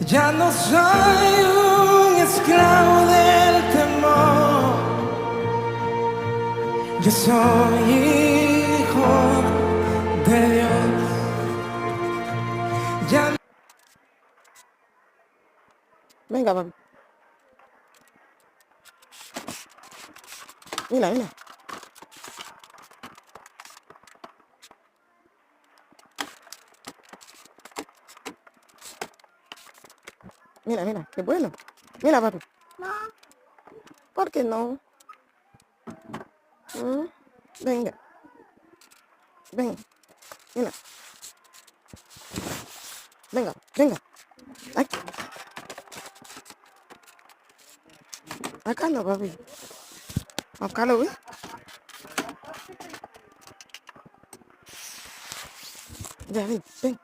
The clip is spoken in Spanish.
Ya no soy un esclavo del temor, yo soy hijo de Dios. Ya... Venga, papi. Mira, mira. Mira, mira, qué bueno. Mira, papi. ¿Por qué no? Venga. Ven. Mira. Venga, venga. Ay. Acá no, papi. Acá lo vi. Ya, ven, ven.